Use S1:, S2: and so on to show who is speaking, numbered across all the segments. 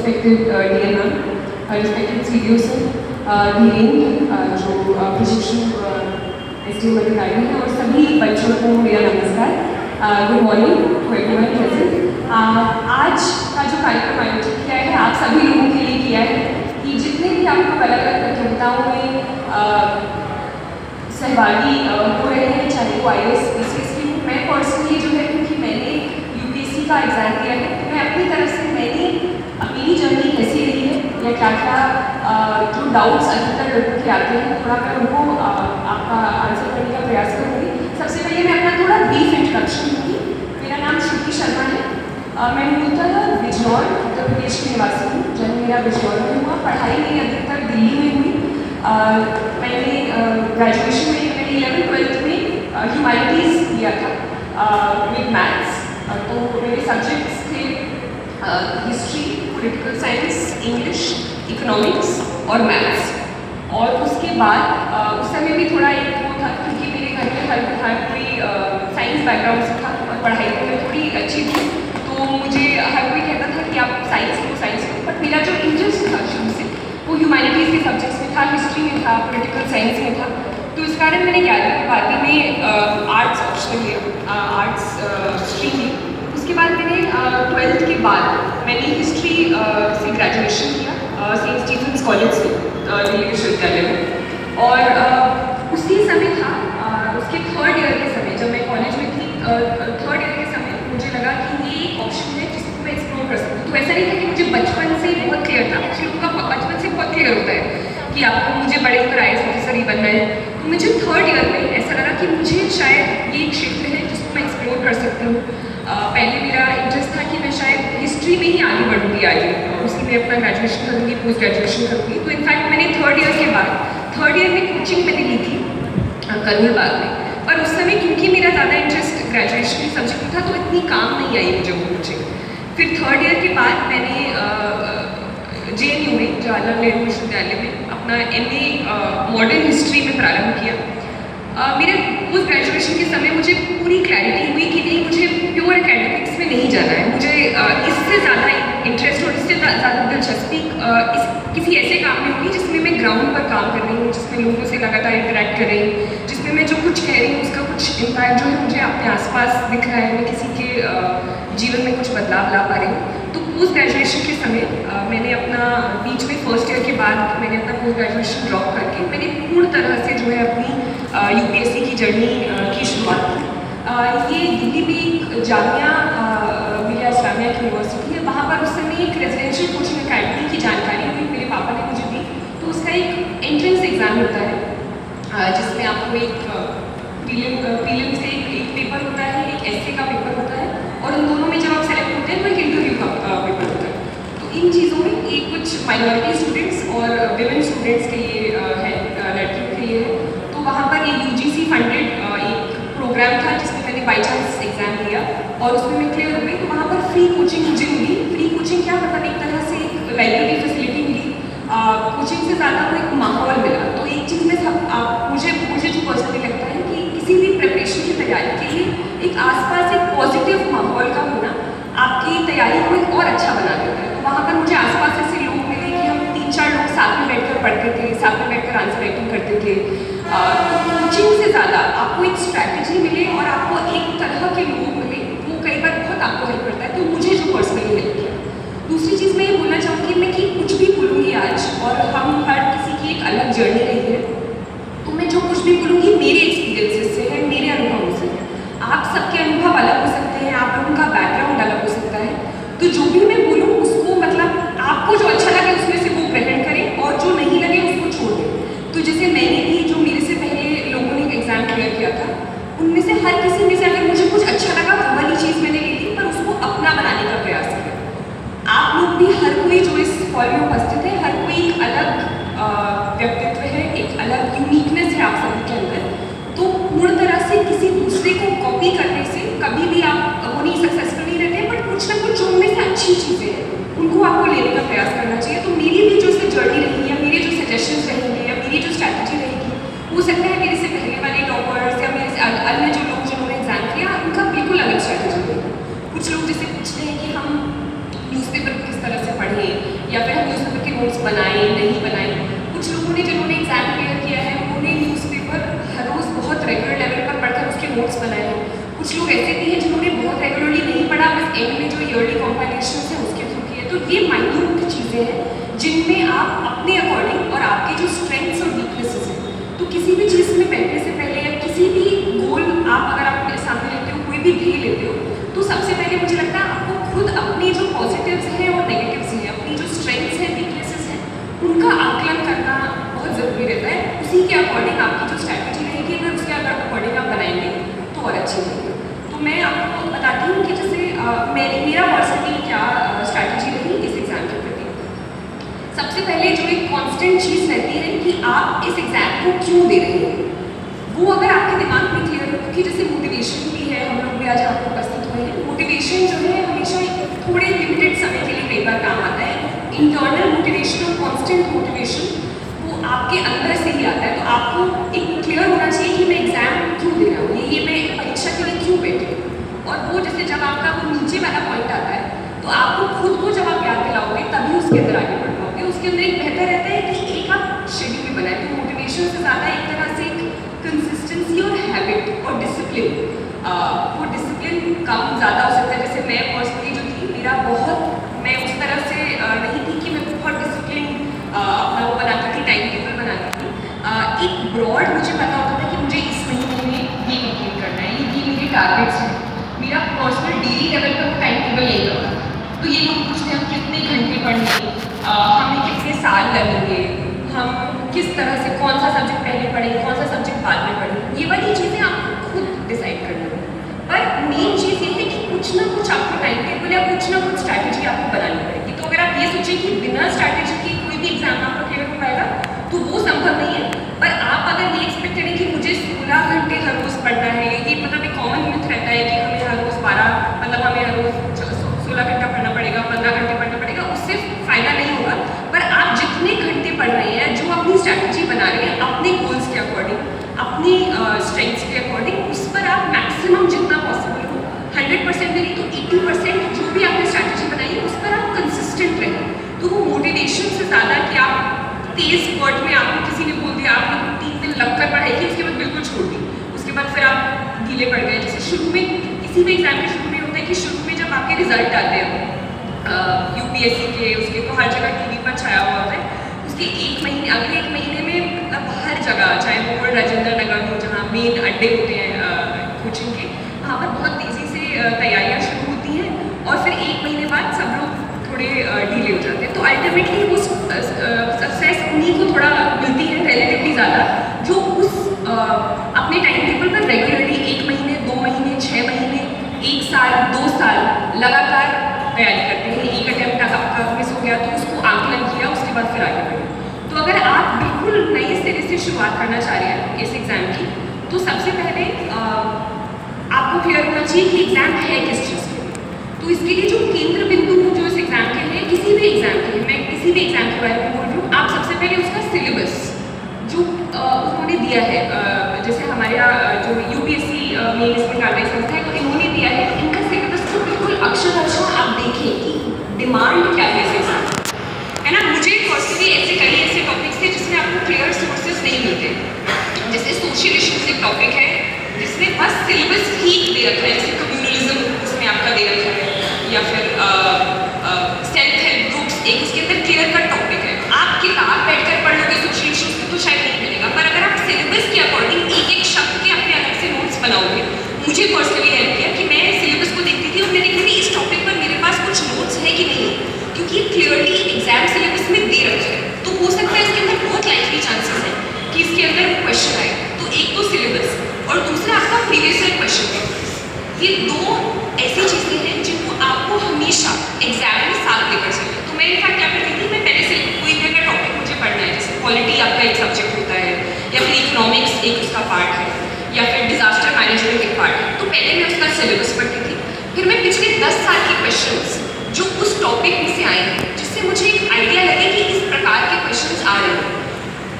S1: respected DN ma'am, respected CDO sir, Dhirendra जो प्रशिक्षु SDM अधिकारी हैं और सभी बच्चों को मेरा नमस्कार। Good morning to everyone present. आज का जो कार्यक्रम आयोजित किया है आप सभी लोगों के लिए किया है कि जितने भी आप लोग अलग अलग प्रतियोगिताओं में सहभागी हो रहे हैं, चाहे वो IAS PCS की, मैं पर्सनली जो है क्योंकि मैंने UPSC का एग्ज़ाम दिया है, मैं अपनी तरफ से मैंने मेरी जर्नी कैसी रही है या क्या क्या जो डाउट्स अधिकतर लोगों के आते हैं थोड़ा मैं उनको आपका आंसर करने का प्रयास करूँगी। सबसे पहले मैं अपना थोड़ा ब्रीफ इंट्रोडक्शन दूँगी। मेरा नाम श्रुति शर्मा है, मैं मूलतः बिजनौर उत्तर प्रदेश की निवासी हूँ। जन्म मेरा बिजनौर में हुआ, पढ़ाई मेरी अधिकतर दिल्ली में हुई। मैंने ग्रेजुएशन में मैंने 11th-12th में ह्यूमैनिटीज़ किया था विद मैथ्स। तो मेरे सब्जेक्ट्स थे history, political science, English, economics और मैथ्स। और उसके बाद उस समय भी थोड़ा एक वो था क्योंकि मेरे घर में हर कोई साइंस बैकग्राउंड से था और पढ़ाई में थोड़ी अच्छी थी, तो मुझे हर कोई कहता था कि आप साइंस लो, बट मेरा जो इंटरेस्ट था शुरू से वो ह्यूमैनिटीज़ के सब्जेक्ट्स में था, हिस्ट्री में था, पॉलिटिकल साइंस में था। तो इस कारण मैंने 11वीं-12वीं में आर्ट्स ऑप्शन लिया, आर्ट्स स्ट्रीम ली। उसके बाद मैंने 12th के बाद मैंने हिस्ट्री से ग्रेजुएशन किया सेंट स्टीफेंस कॉलेज से दिल्ली विश्वविद्यालय में। और उसी समय था उसके 3rd ईयर के समय, जब मैं कॉलेज में थी 3rd ईयर के समय मुझे लगा कि ये एक ऑप्शन है जिसको मैं एक्सप्लोर कर सकती हूँ। तो ऐसा नहीं था कि मुझे बचपन से बहुत क्लियर था, कुछ लोगों का बचपन से बहुत क्लियर होता है कि आपको मुझे बड़े होकर IAS ऑफिसर ही बनना है। तो मुझे 3rd ईयर में ऐसा लगा कि मुझे शायद ये क्षेत्र है जिसको मैं एक्सप्लोर कर सकती हूँ। पहले मेरा इंटरेस्ट था कि मैं शायद हिस्ट्री में ही आगे बढ़ूँगी, आगे उसी में अपना ग्रेजुएशन करूँगी, पोस्ट ग्रेजुएशन करूँगी। तो इनफैक्ट मैंने 3rd ईयर के बाद 3rd ईयर में कोचिंग मैंने ली थी करोल बाग में। और उस समय क्योंकि मेरा ज़्यादा इंटरेस्ट ग्रेजुएशन के सब्जेक्ट में था तो इतनी काम नहीं आई मुझे वो कोचिंग। फिर 3rd ईयर के बाद मैंने JNU में, जवाहरलाल नेहरू विश्वविद्यालय में अपना MA मॉडर्न हिस्ट्री में प्रारंभ किया। मेरे पोस्ट ग्रेजुएशन के समय मुझे पूरी क्लैरिटी हुई कि नहीं, मुझे प्योर एकेडमिक्स में नहीं जाना है, मुझे इससे ज़्यादा इंटरेस्ट और इससे ज़्यादा दिलचस्पी किसी ऐसे काम में होगी जिसमें मैं ग्राउंड पर काम कर रही हूँ, जिसमें लोगों से लगातार इंटरेक्ट कर रही हूँ, जिसमें मैं जो कुछ कह रही हूँ उसका कुछ इम्पैक्ट जो है मुझे अपने आसपास दिख रहा है, मैं किसी के जीवन में कुछ बदलाव ला पा रही हूँ। तो पोस्ट ग्रेजुएशन के समय मैंने अपना बीच में 1st ईयर के बाद मैंने अपना पोस्ट ग्रेजुएशन ड्रॉप करके मैंने पूर्ण तरह से जो है अपनी UPSC की जर्नी की शुरुआत की। ये दिल्ली में एक जामिया मिलिया इस्लामिया की यूनिवर्सिटी है, वहाँ पर उस समय एक रेजिडेंशियल कोचिंग अकेडमी की जानकारी हुई, मेरे पापा ने मुझे दी। तो उसका एक एंट्रेंस एग्ज़ाम होता है जिसमें आपको एक प्रीलिम से एक पेपर होता है, एक essay का पेपर होता है, और उन दोनों में जब आप सेलेक्ट होते हैं तो एक इंटरव्यू का पेपर होता है। तो इन चीज़ों में एक कुछ माइनॉरिटी स्टूडेंट्स और विमेन स्टूडेंट्स के लिए है, लड़कियों के लिए है। तो वहाँ पर एक UGC फंडेड एक प्रोग्राम था जिसमें मैंने बाई चांस एग्ज़ाम दिया और उसमें मैं क्लियर हो गई। तो वहाँ पर फ्री कोचिंग मुझे मिली। फ्री कोचिंग क्या, मतलब एक तरह से एक लाइब्रेरी फैसिलिटी मिली, कोचिंग से ज़्यादा वो एक माहौल मिला। तो एक चीज़ में मुझे जो पर्सनली लगता है कि किसी भी प्रिपरेशन की तैयारी के लिए एक आसपास एक पॉजिटिव माहौल का होना आपकी तैयारी को एक और अच्छा बना देता है। तो वहाँ पर मुझे आसपास ऐसे लोग मिले कि हम 3-4 लोग साथ में बैठकर पढ़ते थे, साथ में बैठकर आंसर राइटिंग करते थे। तो कोचिंग से ज़्यादा आपको एक स्ट्रैटेजी मिले और आपको एक तरह के लोग मिले, वो कई बार बहुत आपको हेल्प करता है। तो मुझे जो पर्सनली हेल्प किया। दूसरी चीज़ मैं ये बोलना चाहूँगी मैं कि कुछ भी बोलूँगी आज, और हम हर किसी की एक अलग जर्नी रही है, तो मैं जो कुछ भी बोलूँगी मेरे एक्सपीरियंसेस से है, मेरे अनुभवों से है। आप सबके अनुभव अलग हो सकते हैं, आप लोगों का बैकग्राउंड अलग हो सकता है। तो जो भी मैं बोलूँ उसको मतलब आपको जो अच्छा लगे उसमें से वो ग्रहण करें और जो नहीं लगे उसको छोड़ दें। तो जैसे मैंने भी, जो मेरे से पहले लोगों ने एग्ज़ाम क्लियर किया था, उनमें से हर किसी में से अगर मुझे कुछ अच्छा लगा वो वाली चीज़ मैंने ले ली, पर उसको अपना बनाने का प्रयास किया। आप लोग भी, हर कोई जो इस हॉल में उपस्थित है, हर कोई एक अलग व्यक्तित्व है, एक अलग यूनिकनेस है आप सभी के अंदर। तो पूर्ण तरह से किसी दूसरे को कॉपी करने से कभी भी आप वो नहीं सक्सेसफुल नहीं रहते, बट कुछ ना कुछ जो उनमें से अच्छी चीज़ें हैं उनको आपको लेने का प्रयास करना चाहिए। तो मेरी भी जो जर्नी रही है, मेरे जो सजेशंस रहेंगे या मेरी जो स्ट्रैटेजी रहेगी, हो सकता है मेरे से पहले वाले टॉपर्स या मेरे से अन्य जो लोग जिन्होंने एग्जाम किया उनका बिल्कुल अलग स्ट्रैटेजी होगी। कुछ लोग जैसे पूछते हैं कि हम न्यूज़पेपर को किस तरह से पढ़ें नोट्स बनाए हैं, कुछ लोग ऐसे भी हैं जिन्होंने बहुत रेगुलरली नहीं पढ़ा, बस एंड में जो ईयरली कॉम्पाइलेशन है उसके थ्रू किए। तो ये माइन्यूट चीज़ें हैं जिनमें आप अपने अकॉर्डिंग और आपके जो स्ट्रेंथ्स और वीकनेसेस हैं, तो किसी भी चीज़ में बैठने से पहले या किसी भी गोल आप अगर आप अपने सामने लेते हो, कोई भी ध्येय लेते हो, तो सबसे पहले मुझे लगता है आपको खुद अपनी जो पॉजिटिव्स हैं और नेगेटिव्स हैं, अपनी जो स्ट्रेंथ्स हैं, वीकनेसेस हैं, उनका आकलन करना बहुत ज़रूरी रहता है। उसी के अकॉर्डिंग आपकी जो स्ट्रैटेजी रहेगी, अगर उसके अकॉर्डिंग आप बनाएंगे तो और अच्छी रहेगी। तो मैं आपको बताती हूँ कि जैसे मेरा पर्सनली क्या स्ट्रैटेजी रही इस एग्ज़ाम के प्रति। सबसे पहले जो एक कांस्टेंट चीज़ रहती है कि आप इस एग्ज़ाम को क्यों दे रहे हैं, वो अगर आपके दिमाग में क्लियर हो, क्योंकि जैसे मोटिवेशन भी है, हम लोग भी आज आपको उपस्थित हुए हैं, मोटिवेशन जो है हमेशा एक थोड़े लिमिटेड समय के लिए कई बार काम आता है। इंटरनल मोटिवेशन और कांस्टेंट मोटिवेशन वो आपके अंदर से ही आता है। तो आपको एक क्लियर होना चाहिए कि मैं एग्ज़ाम क्यों दे रहा हूँ, ये मैं परीक्षा के लिए क्यों बैठे। और वो जैसे जब आपका वो नीचे वाला पॉइंट आता है, तो आपको खुद को जब आप याद दिलाओगे तभी उसके अंदर आगे बढ़ पाओगे। उसके अंदर एक बेहतर रहता है कि एक आप शेड्यूल बनाए। तो मोटिवेशन से ज़्यादा एक तरह से कंसिस्टेंसी और हैबिट और डिसिप्लिन, वो डिसिप्लिन कम ज़्यादा हो सकता है। जैसे मैं पर्सनली जो थी, मेरा बहुत, मैं उस तरह से नहीं थी कि मैं बहुत डिसिप्लिन अपना वो बनाती थी, टाइम टेबल बनाती थी। एक ब्रॉड मुझे पता होता था कि मुझे इस महीने में ये कंप्लीट करना है, ये मेरे टारगेट्स हैं। मेरा पर्सनल डेली लेवल पर वो टाइम टेबल नहीं होता। तो ये लोग पूछते हैं हम कितने घंटे पढ़ेंगे, हमें कितने साल लगेंगे, हम किस तरह से कौन सा सब्जेक्ट पहले पढ़ेंगे, कौन सा सब्जेक्ट बाद में पढ़ेंगे, ये वाली चीज़ें आपको खुद डिसाइड करनी है। पर मेन चीज़ ये है कि कुछ ना कुछ आपको टाइम टेबल या कुछ ना कुछ स्ट्रैटेजी आपको बनानी पड़ेगी। तो अगर आप ये सोचें कि बिना स्ट्रैटेजी के कोई भी एग्जाम आपका क्लियर हो पाएगा, तो वो संभव नहीं है। पर आप अगर ये एक्सपेक्ट करें कि मुझे 16 घंटे हर रोज़ पढ़ना है, ये मतलब एक कॉमन मिथ रहता है कि हमें हर रोज़ 12, मतलब हमें हर रोज़ 16 घंटा पढ़ना पड़ेगा, 15 घंटे पढ़ना पड़ेगा, उससे फ़ायदा नहीं होगा। पर आप जितने घंटे पढ़ रहे हैं, जो अपनी स्ट्रैटेजी बना रहे हैं अपने गोल्स के अकॉर्डिंग, अपनी स्ट्रेंथ्स के अकॉर्डिंग, उस पर आप मैक्सिमम जितना पॉसिबल हो, 100% नहीं तो 80% जो भी आपने स्ट्रैटेजी बनाई है उस पर आप कंसिस्टेंट रहें। तो वो मोटिवेशन से ज़्यादा कि आप तेज़ वर्ड में आपको किसी ने बोल दिया, आपने 3 दिन लगकर पढ़ाई की, उसके बाद बिल्कुल छोड़ दी, उसके बाद फिर आप ढीले पड़ गए। जैसे शुरू में किसी भी एग्जाम के शुरू में होता है कि शुरू में जब आपके रिजल्ट आते हैं यूपीएससी के, उसके तो हर जगह टीवी पर छाया हुआ होता है। उसके अगले एक महीने में मतलब हर जगह, चाहे वो राजेंद्र नगर हो जहाँ मेन अड्डे होते हैं कोचिंग के, वहाँ पर बहुत तेज़ी से तैयारियाँ शुरू होती हैं और फिर एक महीने बाद सब लोग थोड़े ढीले हो जाते हैं। तो अल्टीमेटली वो सक्सेस उन्हीं को थोड़ा मिलती है रिलेटिवली ज़्यादा, जो उस अपने टाइम टेबल पर रेगुलरली 1 महीने, 2 महीने, 6 महीने, 1 साल, 2 साल लगातार तैयारी करते हैं। एक अटैम्प्ट आपका मिस हो गया तो उसको आंकलन किया, उसके बाद फिर आगे बढ़े। तो अगर आप बिल्कुल नए सिरे से शुरुआत करना चाह रहे हैं इस एग्ज़ाम की, तो सबसे पहले आपको क्लियर होना चाहिए कि एग्ज़ाम है किस चीज़ के लिए। तो इसके लिए जो केंद्र बिंदु जो इस एग्ज़ाम के हैं, किसी भी एग्ज़ाम के लिए, मैं किसी भी एग्ज़ाम के बारे में बोल रही हूँ, आप सबसे पहले उसका सिलेबस जो उन्होंने दिया है, जैसे हमारे यहाँ जो यूपीएससी मेन इसमें कार्रवाई संस्था है, तो इन्होंने दिया है, इनका सिलेबस को बिल्कुल अक्षर आप देखें कि डिमांड क्या है इस एग्ज़ाम, है ना। मुझे पर्सनली कई ऐसे टॉपिक्स थे जिसमें आपको क्लियर सोर्सेज नहीं मिलते। जैसे सोशल इश्यूज एक टॉपिक है जिसमें बस सिलेबस ही दे रखा है, जैसे कम्युनलिज्म उसमें आपका दे रखा है, या फिर सेल्फ हेल्प ग्रुप्स, एक उसके अंदर क्लियर कट टॉपिक है। आप किताब बैठकर पढ़ लोगे सोशल इश्यूज में तो शायद नहीं मिलेगा, पर अगर आप सिलेबस के अकॉर्डिंग एक एक शब्द के अपने अलग से नोट्स बनाओगे, मुझे पर्सनली हेल्प किया कि मैं सिलेबस को देखती थी और मैंने कहा इस टॉपिक पर मेरे पास कुछ नोट्स है कि नहीं, क्योंकि क्लियरली एग्जाम सिलेबस में दे रखे हैं। तो हो सकता है इसके अंदर बहुत लाइकली चांसेस है कि इसके अंदर वो क्वेश्चन आए। तो एक तो सिलेबस और दूसरा आपका प्रीवियस ईयर क्वेश्चन पेपर, ये दो ऐसी चीज़ें हैं जिनको आपको हमेशा एग्जाम में साथ लेकर चलिए। तो मैं इनफैक्ट क्या करती थी, मैं पहले से कोई भी अगर टॉपिक मुझे पढ़ना है, जैसे पॉलिटी आपका एक सब्जेक्ट होता है, या फिर इकोनॉमिक्स एक उसका पार्ट है, या फिर डिजास्टर मैनेजमेंट एक पार्ट है, तो पहले मैं उसका सिलेबस पढ़ती थी। फिर मैं पिछले 10 साल के क्वेश्चंस जो उस टॉपिक में से आए हैं, जिससे मुझे एक आइडिया लगे कि इस प्रकार के क्वेश्चंस आ रहे हैं,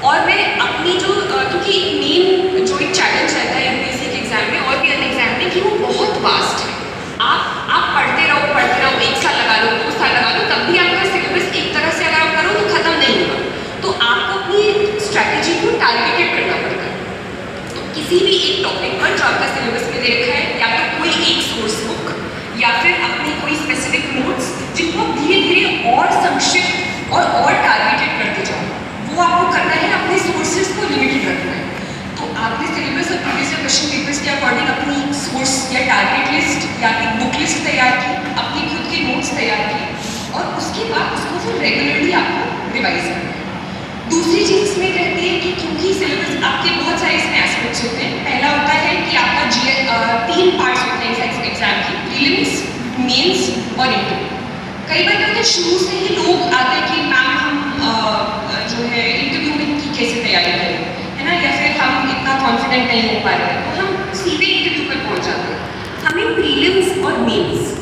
S1: और मैं अपनी जो क्योंकि मेन जो एक चैलेंज रहता है यूपीएससी के एग्जाम में और भी अन्य एग्जाम में कि वो बहुत वास्ट है। आप पढ़ते रहो, 1 साल लगा लो, 2 साल लगा लो, तब भी आपका सिलेबस एक तरह से अगर आप करो तो खत्म नहीं होगा। तो आपको अपनी स्ट्रैटेजी को टारगेटेड करना पड़ता है। तो
S2: किसी भी एक टॉपिक पर जो आपका सिलेबस में दे रखा है, या तो कोई एक सोर्स बुक या फिर अपने कोई स्पेसिफिक नोट्स, जिनको आप धीरे धीरे और संक्षिप्त और टारगेटेड करते जाओ। वो आपको करना है, अपने सोर्सेज को लिमिटेड रखना है। तो आपने सिलेबस और प्रीवियस क्वेश्चन पेपर्स के अकॉर्डिंग अपनी सोर्स या टारगेट लिस्ट या फिर बुक लिस्ट तैयार की, अपने खुद के नोट्स तैयार किए, और उसके बाद उसको फिर रेगुलरली आपको रिवाइज करना है। दूसरी चीज़ इसमें कहती है कि क्योंकि सिलेबस आपके बहुत सारे इसमें एस्पेक्ट्स होते हैं। पहला होता है कि आपका तीन पार्ट्स होते हैं इस एग्जाम की, प्रीलिम्स, मेंस और इंटरव्यू। कई बार क्या होता है, शुरू से ही लोग आते हैं कि मैम हम जो है इंटरव्यू में की कैसे तैयारी करें, है ना, या फिर हम इतना कॉन्फिडेंट नहीं हो पा रहे हैं, तो हम सीधे इंटरव्यू पर पहुंच जाते हैं। हमें प्रीलिम्स और मेंस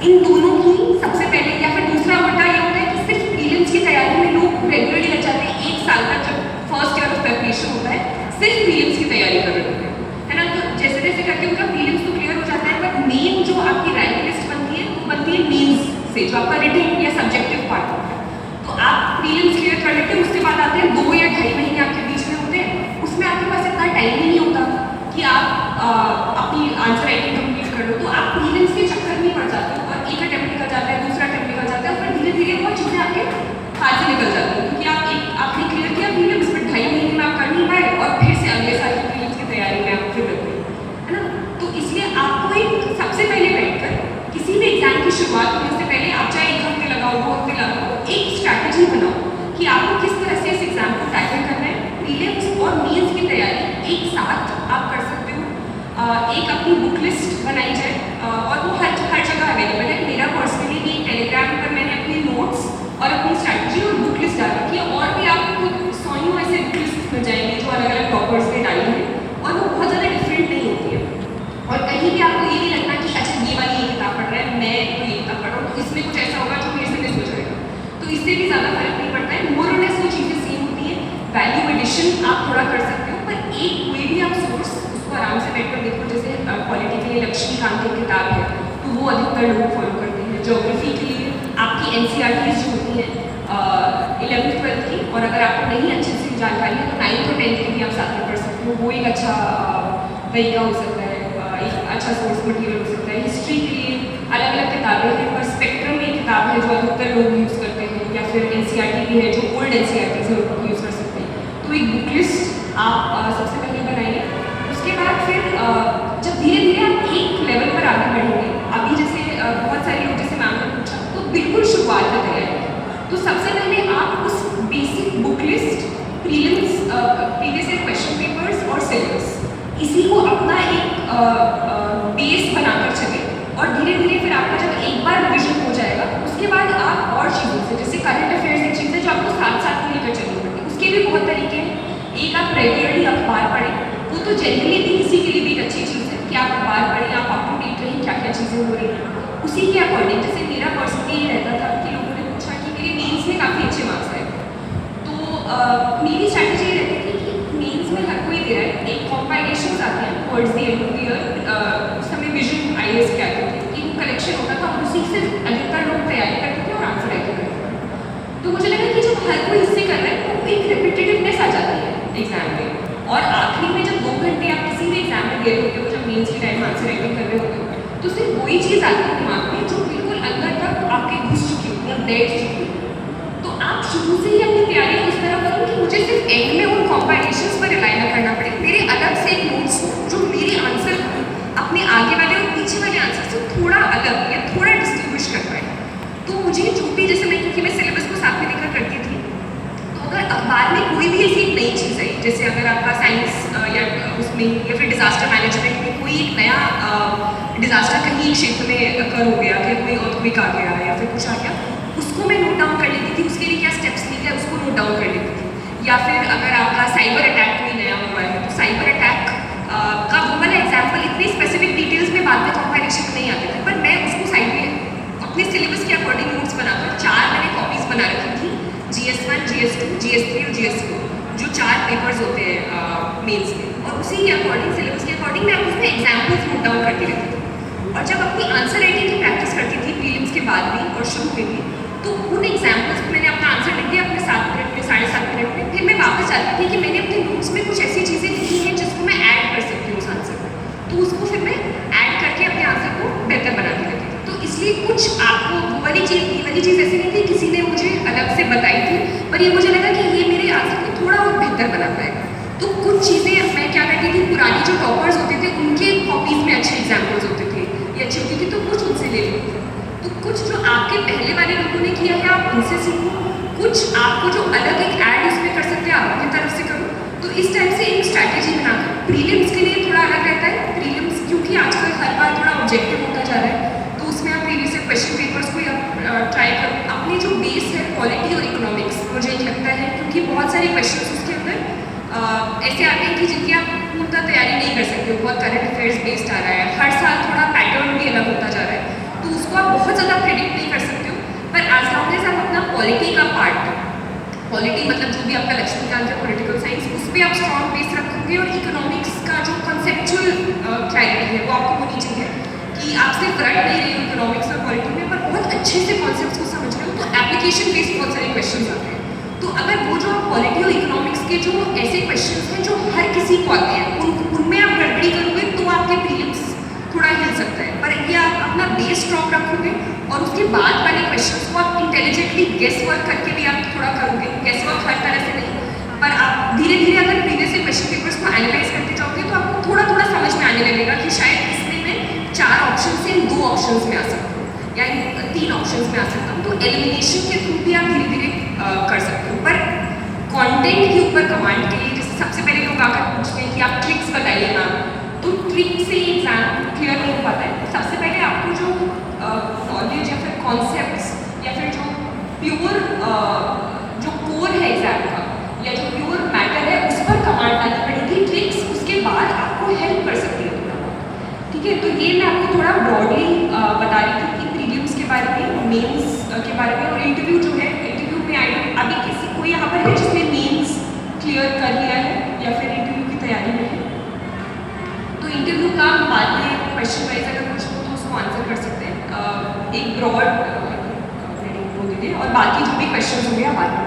S2: इन दोनों की सबसे पहले, या फिर दूसरा उल्टा ये होता है कि सिर्फ प्रीलिम्स की तैयारी में लोग रेगुलरली लग जाते हैं। एक साल तक जब फर्स्ट ईयर ऑफ प्रिपरेशन होता है, सिर्फ प्रीलिम्स की तैयारी कर रहे होते हैं, है ना। तो जैसे जैसे करके उनका प्रीलिम्स तो क्लियर हो जाता है, बट मेन जो आपकी रैंक लिस्ट बनती है वो बनती है मेंस से, जो आपका रिटन या सब्जेक्टिव पार्ट होता है। तो आप प्रीलिम्स क्लियर कर लेते हैं, उसके बाद आते हैं 2 या 2.5 महीने आपके बीच में होते हैं। उसमें आपके पास इतना टाइम ही नहीं होता कि आप अपनी आंसर राइटिंग कंप्लीट कर लो। तो आप प्रीलिम्स के चक्कर में पड़ जाते हो, और एक अटेम्प्ट निकल जाता है, दूसरा अटेम्प्ट निकल जाता है, और फिर धीरे धीरे वो चीज़ें आपके हाथ से निकल जाती हैं, क्योंकि आपने क्लियर किया प्रीलिम्स, फिर 2.5 महीने में आप कर नहीं पाए, और फिर से अगले साल की प्रीलिम्स की तैयारी में आप फिर लग गए, है ना। तो इसलिए आपको एक सबसे पहले बैठकर किसी भी एग्जाम की शुरुआत होने से पहले, आप चाहे 1 हफ्ते लगाओ, 2 हफ्ते लगाओ, एक स्ट्रैटेजी बनाओ कि आपको किस तरह से इस एग्जाम को टैकल करना है। प्रीलिम्स और मेंस की तैयारी एक साथ आप कर सकते हो। एक अपनी बुक लिस्ट बनाई जाए, और वो हर जगह अवेलेबल है। मेरा पर्सनली भी टेलीग्राम पर मैंने अपनी नोट्स और अपनी स्ट्रैटेजी और बुक लिस्ट डाल रखी है, और भी आपको 100 ऐसे बुक लिस्ट मिल जाएंगे जो अलग अलग टॉपर्स ने डाली है, और वो बहुत ज़्यादा डिफरेंट नहीं होती है। और कहीं भी आपको ये नहीं लगना कि अच्छा ये वाली ये किताब पढ़ रहा है, मैं तो ये किताब पढ़ रहा हूँ, तो इसमें कुछ ऐसा होगा जो मेरे से मिस हो जाएगा। तो इससे भी ज़्यादा फर्क नहीं पड़ता है, मोर और लेस वो चीज़ें सेम होती है। वैल्यू एडिशन आप थोड़ा कर सकते हो, पर एक कोई भी आप सोर्स उसको आराम से बैठ कर देखो। जैसे पॉलिटी के लिए लक्ष्मीकांत की किताब है, तो वो अधिकतर लोग फॉलो करते हैं। ज्योग्राफी के लिए आपकी NCERTs जो होती हैं 11th 12th की, और अगर आपको नहीं अच्छे से जानकारी है तो 9th और 10th की भी आप साथ में पढ़ सकते हो। वो एक अच्छा तरीका हो सकता है, एक अच्छा सोर्स मटेरियल हो सकता है। हिस्ट्री के लिए अलग अलग किताबें हैं, पर स्पेक्ट्रम एक किताब है जो अधिकतर लोग यूज़ करते हैं, या फिर NCERT भी है जो ओल्ड NCERTs है उनको यूज़ कर सकते हैं। तो एक बुक लिस्ट आप सबसे पहले बनाइए। उसके बाद फिर जब धीरे धीरे आप एक लेवल पर आगे बढ़ेंगे, अभी जैसे बहुत सारे लोग जैसे मैम ने पूछा, तो बिल्कुल शुरुआत है तैयारी। तो सबसे पहले आप उस basic book list, prelims, previous year question papers और सिलेबस, इसी को अपना एक बेस बनाकर चले, और धीरे धीरे फिर आपका जब एक बार रिविजन हो जाएगा, उसके बाद आप और चीज़ों से, जैसे करंट अफेयर्स एक चीज़ है जो आपको साथ साथ लेकर चलनी पड़ेगी। उसके भी बहुत तरीके हैं। एक आप रेगुलरली अखबार पढ़ें, वो तो जनरली भी किसी के लिए भी एक अच्छी चीज़ है कि आप अखबार पढ़ें, आप अप टू डेट रहें क्या क्या चीज़ें हो रही हैं। उसी के अकॉर्डिंग, जैसे मेरा पर्सनली ये रहता था कि लोगों ने पूछा कि मेरे मेंस में काफ़ी अच्छे मार्क्स आए, तो मेरी स्ट्रैटेजी ये रहती थी कि मेंस में हर कोई दे रहा है, एक कॉम्पाइलेशन आते हैं towards the end of the year. उस समय विजन IAS के आते थे कि वो कलेक्शन होता था, और उसी से अधिकतर लोग तैयारी करते थे और आंसर राइटिंग करते थे। तो मुझे लगा कि जब हर कोई इससे कर रहा है तो एक रिपीटेटिवनेस आ जाती है एग्जाम में, और आखिरी में जब 2 घंटे आप किसी भी एग्जाम में दे रहे होते हो, जब मेंस के टाइम आंसर राइटिंग कर रहे होते हो, तो सिर्फ वही चीज़ आती है दिमाग में जो बिल्कुल अंदर तक आपके घुस चुकी होती है, बैठ चुकी होती है। तो आप शुरू से ही अपनी तैयारी इस तरह करो कि मुझे सिर्फ एंड में उन कॉम्पाइलेशंस पर रिलाई ना करना पड़े, मेरे अलग से एक नोट्स जो मेरे आंसर अपने आगे वाले और पीछे वाले आंसर से थोड़ा अलग या थोड़ा डिस्टिंग्विश कर पाए। तो मुझे जो भी, जैसे मैं, क्योंकि मैं सिलेबस को साथ में लेकर करती थी, तो अगर अखबार में कोई भी ऐसी एक नई चीज़ आई, जैसे अगर आपका साइंस या उसमें, या फिर डिज़ास्टर मैनेजमेंट में कोई एक नया डिज़ास्टर कहीं क्षेत्र में अकर हो गया, या कोई अर्थक्वेक आ गया, या फिर कुछ आ गया, उसको मैं नोट डाउन कर लेती थी, उसके लिए क्या स्टेप्स लिए गए उसको नोट डाउन कर लेती थी। या फिर अगर आपका साइबर अटैक कोई नया हुआ है, तो साइबर अटैक का वो वाला एग्जाम्पल इतनी स्पेसिफिक डिटेल्स में बाद में कॉम्पाइलेशन नहीं आते थे, पर मैं उसको साइड में अपने सिलेबस के अकॉर्डिंग नोट्स बनाकर 4 मैंने कॉपीज़ बना रखी थी, GS1, GS2, GS3 और GS4, जो 4 पेपर्स होते हैं मेंस में, और उसी के अकॉर्डिंग, सिलेबस के अकॉर्डिंग मैं उसमें एग्जाम्पल्स नोट डाउन करती रहती थी। और जब अपनी आंसर राइटिंग की प्रैक्टिस करती थी प्रीलिम्स के बाद भी और शुरू में भी, तो उन एग्जाम्पल्स को मैंने अपना आंसर लिख दिया अपने 7 मिनट में, 7.5 मिनट में, फिर मैं वापस जाती थी कि मैंने अपने नोट्स में कुछ ऐसी चीज़ें लिखी हैं जिसको मैं ऐड कर सकती हूँ। पर ये मुझे लगा कि ये मेरे आंसर को थोड़ा और बेहतर बना पाएगा। तो कुछ चीज़ें मैं क्या करती थी, पुरानी जो टॉपर्स होते थे उनके कॉपीज़ में अच्छे एग्जाम्पल्स होते थे, ये अच्छी होती थी, तो कुछ उनसे ले लेती थी। तो कुछ जो आपके पहले वाले लोगों ने किया है आप उनसे सीखो, कुछ आपको जो अलग एक ऐड उसमें कर सकते हैं आप अपनी तरफ से करो। तो इस टाइप से एक स्ट्रैटेजी बनाकर प्रीलिम्स के लिए थोड़ा अलग रहता है। प्रीलिम्स क्योंकि आजकल हर बार थोड़ा ऑब्जेक्टिव होता जा रहा है, तो उसमें आप प्रीवियस क्वेश्चन पेपर्स को ट्राई करो। अपनी जो बेस है पॉलिटी और इकोनॉमिक्स, मुझे लगता है क्योंकि बहुत सारे क्वेश्चन उसके अंदर ऐसे आते हैं कि जिनकी आप पूर्णतः तैयारी नहीं कर सकते हो, बहुत करंट अफेयर्स बेस्ड आ रहा है, हर साल थोड़ा पैटर्न भी अलग होता जा रहा है, तो उसको आप बहुत ज़्यादा प्रिडिक्ट नहीं कर सकते हो। पर एज लॉन्ग एज आप अपना पॉलिटी का पार्ट, पॉलिटी मतलब जो भी आपका लक्ष्मीकांत है पॉलिटिकल साइंस, उस पर आप स्ट्रॉन्ग बेस रखोगे और इकोनॉमिक्स का जो कंसेप्चुअल क्लैरिटी है वो आपको होनी चाहिए कि आप सिर्फ रट नहीं रहे हो इकोनॉमिक्स और पॉलिटी में, पर बहुत अच्छे से कॉन्सेप्ट्स को समझ रहे हो, तो एप्लीकेशन बेस्ड बहुत सारे क्वेश्चन आते हैं। तो अगर वो जो पॉलिटी और इकोनॉमिक्स के जो ऐसे क्वेश्चंस हैं जो हर किसी को आते हैं उनमें आप गड़बड़ी करोगे तो आपके प्रीलिम्स थोड़ा हिल सकता है। पर ये आप अपना बेस स्ट्रॉन्ग रखोगे और उसके बाद वाले क्वेश्चंस को आप इंटेलिजेंटली गेस वर्क करके भी आप थोड़ा करोगे, गेस वर्क हर तरह से नहीं, पर आप धीरे धीरे अगर प्रीवियस क्वेश्चन पेपर्स को एनालाइज करते जाओगे तो आपको थोड़ा थोड़ा समझ में आने लगेगा कि शायद इसमें मैं 4 ऑप्शन से 2 ऑप्शंस में आ सकता हूँ या 3 ऑप्शंस में आ सकता हूँ। तो एलिमिनेशन के थ्रू भी आप धीरे धीरे कर सकते हो। पर कंटेंट के ऊपर कमांड के लिए जैसे सबसे पहले लोग आकर पूछते हैं कि आप ट्रिक्स बताइए मैम, तो ट्रिक से ही एग्जाम क्लियर नहीं हो पाता है। सबसे पहले आपको जो नॉलेज या फिर कॉन्सेप्ट्स या फिर जो प्योर जो कोर है एग्जाम का या जो प्योर मैटर है उस पर कमांड डालनी पड़ेगी। ट्रिक्स उसके बाद आपको हेल्प कर सकती है थोड़ा बहुत, ठीक है। तो ये मैं आपको थोड़ा ब्रॉडली बता रही थी कि प्रीलिम्स के बारे में, मेंस के बारे में, और इंटरव्यू जो है, इंटरव्यू में अभी किसी को यहाँ पर है जिसने मेंस क्लियर कर लिया है या फिर इंटरव्यू की तैयारी में है, तो इंटरव्यू का बाद में क्वेश्चन वाइज अगर कुछ हो तो उसको आंसर कर सकते हैं। एक ब्रॉड और बाकी जो भी क्वेश्चन होंगे आप बाद में